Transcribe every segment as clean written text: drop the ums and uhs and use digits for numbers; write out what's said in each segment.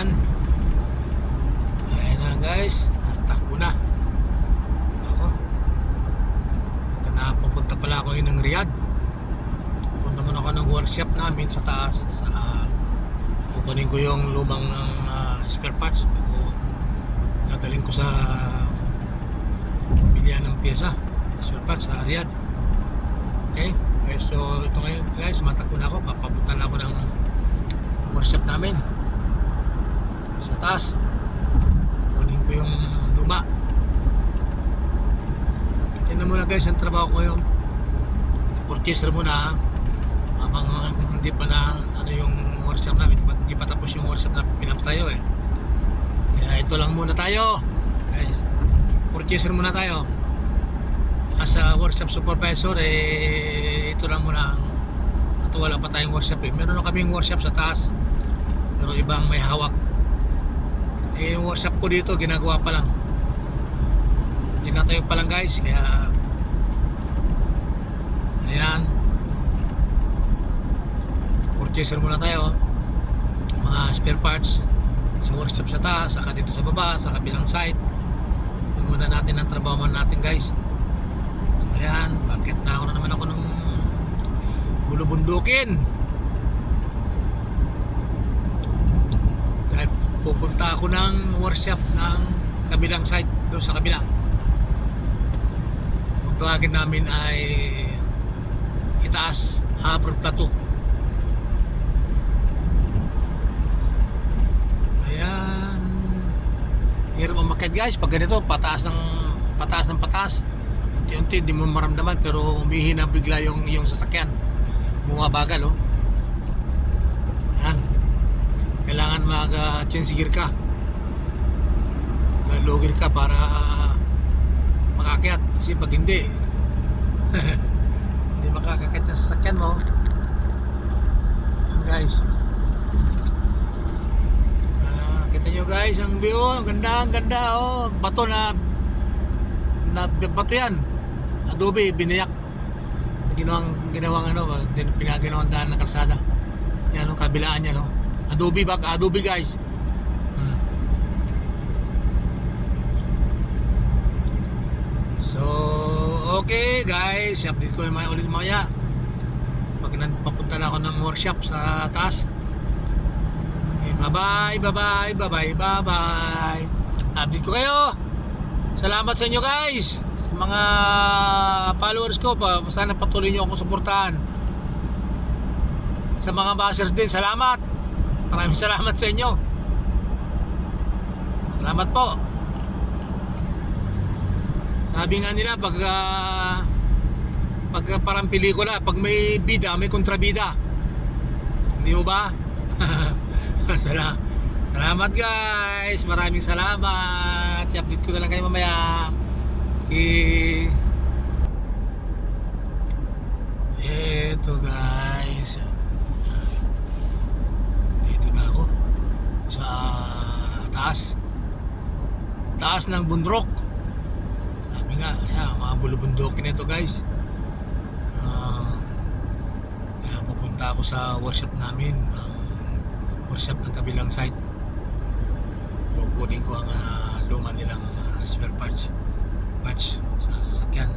Ayan. Ayan na guys. Takbo na. Ako. Pupunta pala ako ng Riyadh. Punta muna ako ng workshop namin sa taas. Kukunin ko yung lumang ng spare parts. Dadalhin ko sa bilihan ng pyesa. Spare parts sa Riyadh. Okay. So ito ngayon guys. Matakbo na ako. Papapunta na ako ng workshop namin sa taas. Kunin ko yung luma. Yan na muna guys ang trabaho ko, yung purchaser muna habang hindi pa na ano yung workshop namin, hindi pa tapos yung workshop na pinapatayo kaya ito lang muna tayo guys, purchaser muna tayo as a workshop supervisor. Ito lang muna at wala pa tayong workshop meron na kaming workshop sa taas pero ibang may hawak. Yung workshop ko dito ginagawa pa lang, tinatayo pa lang guys, kaya ayan, purchaser muna tayo mga spare parts sa workshop sa taas, saka dito sa baba sa kabilang side. Yung muna natin ang trabaho natin guys. So ayan, bakit na naman ako ng bulubundukin dahil pupunta ako ng workshop ng kabilang side, doon sa kabilang. Kung tawagin namin ay itaas, upper plateau. Ayan, hirap umakyat guys pag ganito, pataas ng pataas. Unti-unti hindi mo maramdaman pero umihina bigla yung sasakyan, bumabagal Ayan, kailangan mag-change gear ka, low gear ka para makakyat, kasi pag hindi hindi makakakyat na sasakyan mo. Ayan guys, kita nyo guys ang view, ang ganda bato na bato yan, adobe binayak, ginawang pinagawang daan ng kalsada. Yan ang kabilaan niya adobe guys. So okay guys, update ko yung ulit mamaya pag papunta na ako ng workshop sa taas. Okay, bye bye. Update ko kayo. Salamat sa inyo guys, sa mga followers ko sana patuloy nyo akong suportahan. Sa mga bashers din, salamat, maraming salamat sa inyo. Salamat po. Sabi nga nila pag parang pelikula, pag may bida, may kontrabida, hindi mo ba? Salamat guys, maraming salamat. I-update ko na lang kayo mamaya. Eto guys, dito na ako sa taas ng bundok. Sabi nga, mga bulubundukin ito guys. Pupunta ako sa workshop namin, workshop ng kabilang side. Kukunin ko ang luma nilang spare parts sa sasakyan.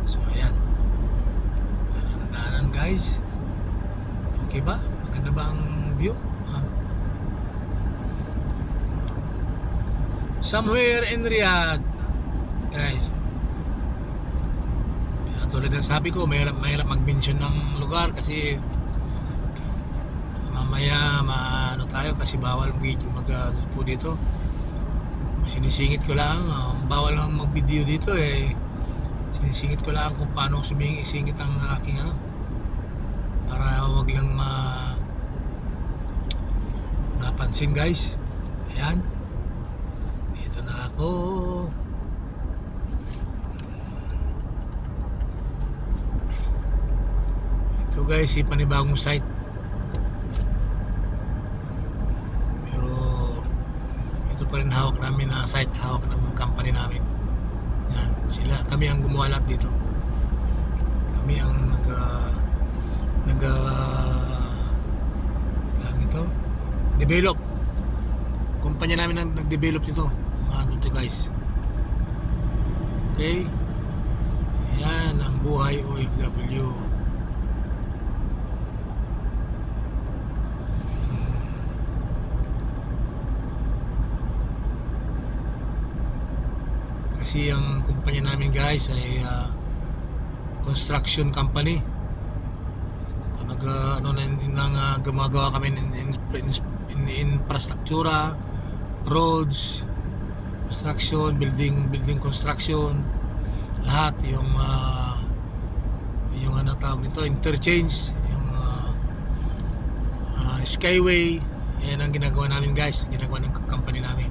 So ayan, daanan guys. Okay ba? Maganda ba ang view? Somewhere in Riyadh guys. Tulad ng sabi ko, mahirap mag-mention ng lugar kasi mamaya tayo kasi bawal mag po dito. Sinisingit ko lang, bawal lang mag-video dito sinisingit ko lang kung paano sumingit ang aking para wag lang mapansin guys. Ayan, dito na ako. Ito guys, panibagong site. Pero ito pa rin hawak namin na site, hawak ng company namin. Yan, kami ang gumawa lahat dito. Kami ang develop kumpanya namin ang nag-develop nito. Ano to guys. Okay. Ayan ang buhay OFW. Kasi ang kumpanya namin guys ay construction company. Gumagawa kami in infrastruktura, roads, construction, building construction, lahat yung ano tawag nito, interchange, yung skyway, yan ang ginagawa namin guys, ginagawa ng company namin.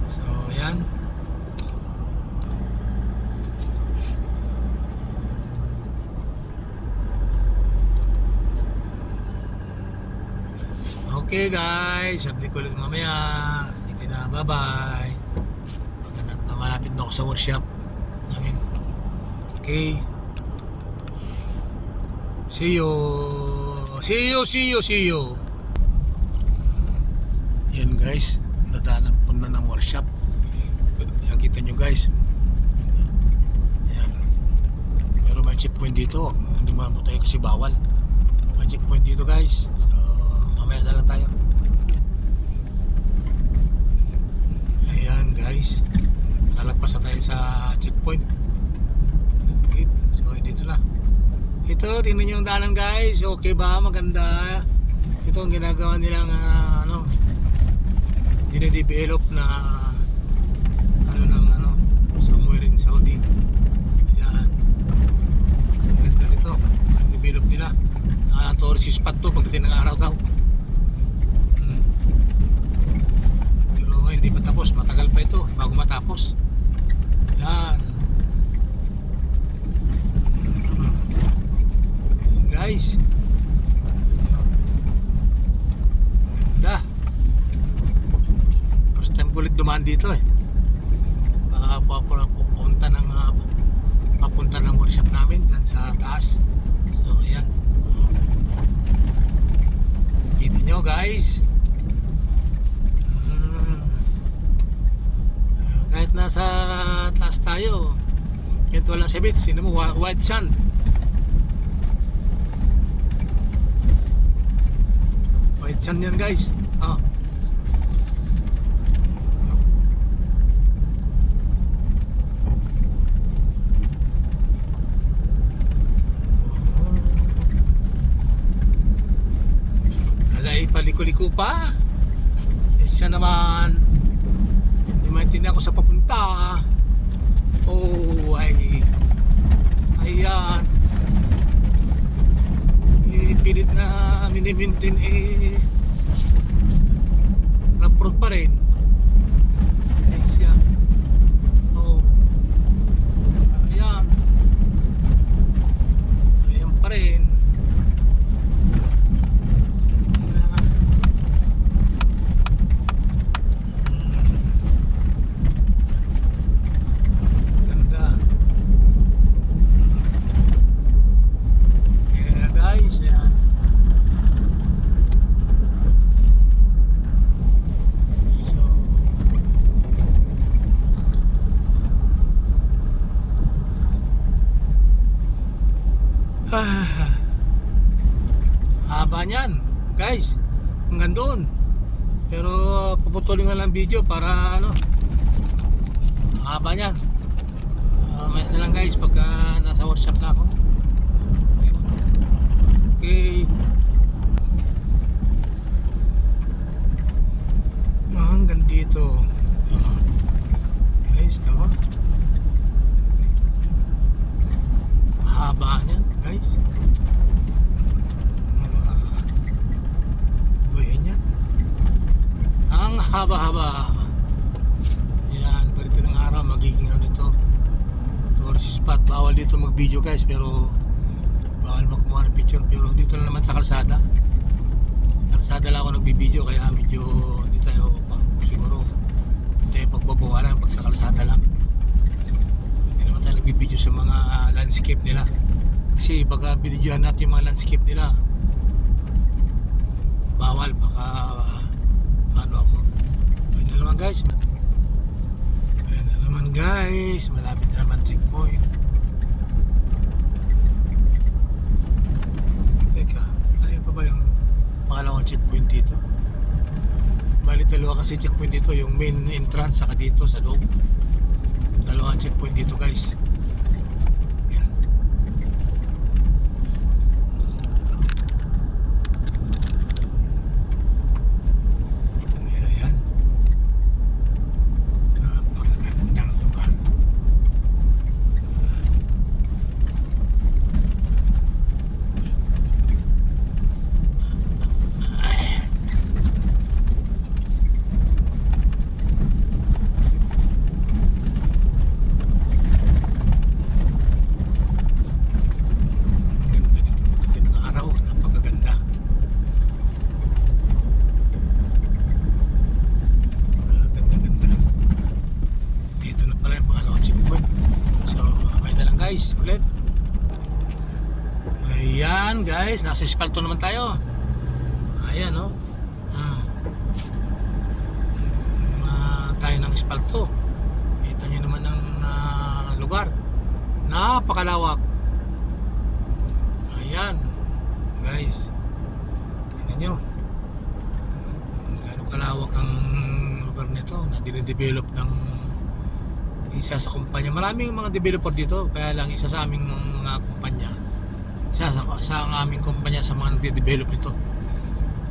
So yan. Okay guys, update ko ulit mamaya. Sige na, bye bye. Maganda na, malapit na ako sa workshop namin. Okay. See you. Yan guys, dadaanan po na ng workshop. Yan, kita nyo guys. Yan. Pero may checkpoint dito. Hindi mo tayo kasi bawal. May checkpoint dito guys. So mamaya na lang tayo. Ayan guys, nalagpas na tayo sa checkpoint. Okay. So dito na. Ito, tingnan nyo yung daanan guys. Okay ba? Maganda. Ito ang ginagawa nilang dine-develop na somewhere in Saudi. Ayan. Ang ganda nito. Ang develop nila. Tourist spot to pagdating ng araw daw. Pero hindi pa tapos, matagal pa ito bago matapos. Yan guys, ganda. First time ko ulit dumaan dito papunta ng workshop namin dyan sa taas. So ayan, kita nyo guys. Kahit nasa taas tayo, kahit wala sa beach, yun mo, white sand. White sand yan guys. Alay, paliko-liko pa. Siya naman, hindi maintindihan ako sa papunta. Oh, ayan. Pilit na minimintin rough pa rin. Ay siya. Oh. Ayan. Ayan pa rin. Ganda. Yeah guys, ayan. Haba niyan guys, hanggang doon. Pero puputulin nga lang video para haba niyan. May na lang guys pagka nasa workshop na ako. Okay, hanggang dito guys, tama. Haba niyan guys. Ang haba-haba. Yan, pagdating ng araw magiging ito, tourist spot. Bawal dito mag-video guys, pero bawal magkumuha ng picture. Pero dito na naman sa kalsada. Kalsada lang ako nagbibideo, kaya medyo hindi tayo siguro hindi tayo pagbabawalan pag sa kalsada lang. Hindi naman tayo nagbibideo sa mga landscape nila. Kasi pag binidyohan natin yung mga landscape nila, bawal, baka ano ako. Ayun na naman guys. Ayun na naman guys, malapit na naman checkpoint. Teka, ayun pa ba yung pangalawang checkpoint dito? Bali dalawa kasi checkpoint dito, yung main entrance saka dito sa loob. Dalawang checkpoint dito guys. Yan. Ayan. Napakagandang lugar. Guys, ulit. Ayan guys, nasa espalto naman tayo. Ayan oh. Tayo ng espalto. Kita nyo naman ang lugar. Napakalawak. Ayan guys, tingnan nyo gano'ng kalawak ang lugar nito na dinidevelop ng isa sa kumpanya. Maraming mga developer dito, kaya lang isa sa aming mga kumpanya, isa sa aming kumpanya sa mga nagde-develop nito.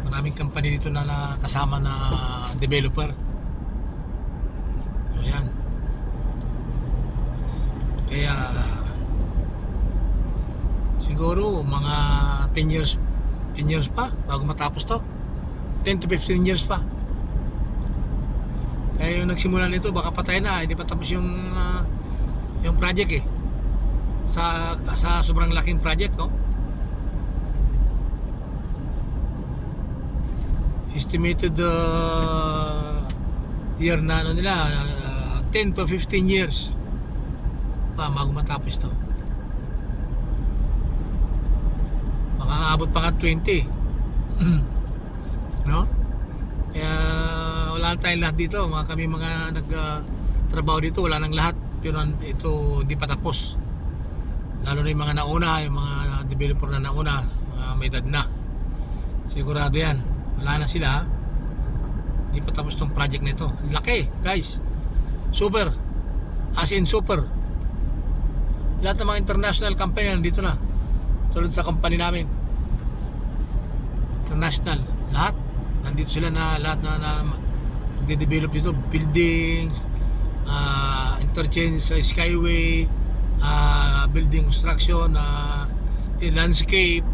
Maraming company dito na kasama na developer. Ayan. Kaya siguro mga 10 years pa bago matapos to. 10 to 15 years pa. Kaya yung nagsimula nito baka patay na, hindi pa tapos yung project eh. Sa sobrang laking project, no? Estimated year na ano nila, 10 to 15 years pa bago matapos to. Baka aabot pa ka 20. No? Kaya wala tayong lahat dito, kami mga nagtrabaho dito, wala nang lahat, pero ito hindi pa tapos. Lalo na yung mga nauna, yung mga developer na nauna, mga may edad na, sigurado yan, wala na sila, hindi pa tapos tong project na ito. Laki guys, super, as in super. Lahat ng mga international company nandito na, tulad sa company namin, international, lahat nandito sila, na lahat na nagde-develop dito, buildings, interchange, skyway, building construction, landscape.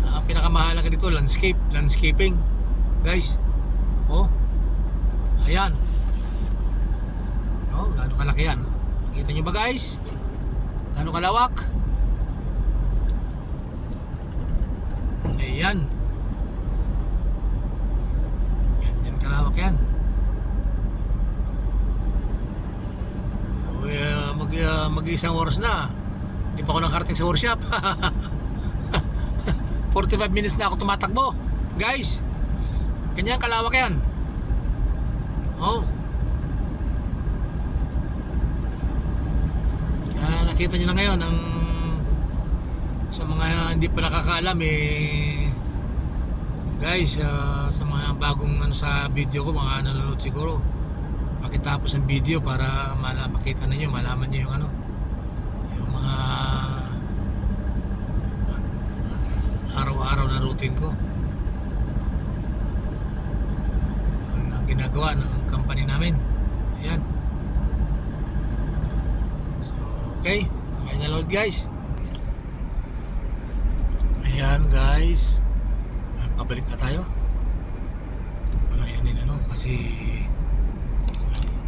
Ang pinakamahalaga dito, landscaping guys. Oh, ayan. Oh, gaano kalaki yan. Nakita nyo ba guys? Gaano kalawak? Ayan. Yan kalawak yan. Mag-isang oras na, hindi pa ako nakarating sa workshop. 45 minutes na ako tumatakbo guys. Ganyan kalawak yan. Oh, nakita nyo na ngayon ang, sa mga hindi pa nakakaalam guys, sa mga bagong sa video ko, mga nanonood siguro, makitapos ang video para makita ninyo, malaman nyo yung yung mga araw-araw na routine ko, ang ginagawa ng company namin. Ayan. So, okay, may nanonood guys. Ayan guys, pabalik na tayo. Wala yan kasi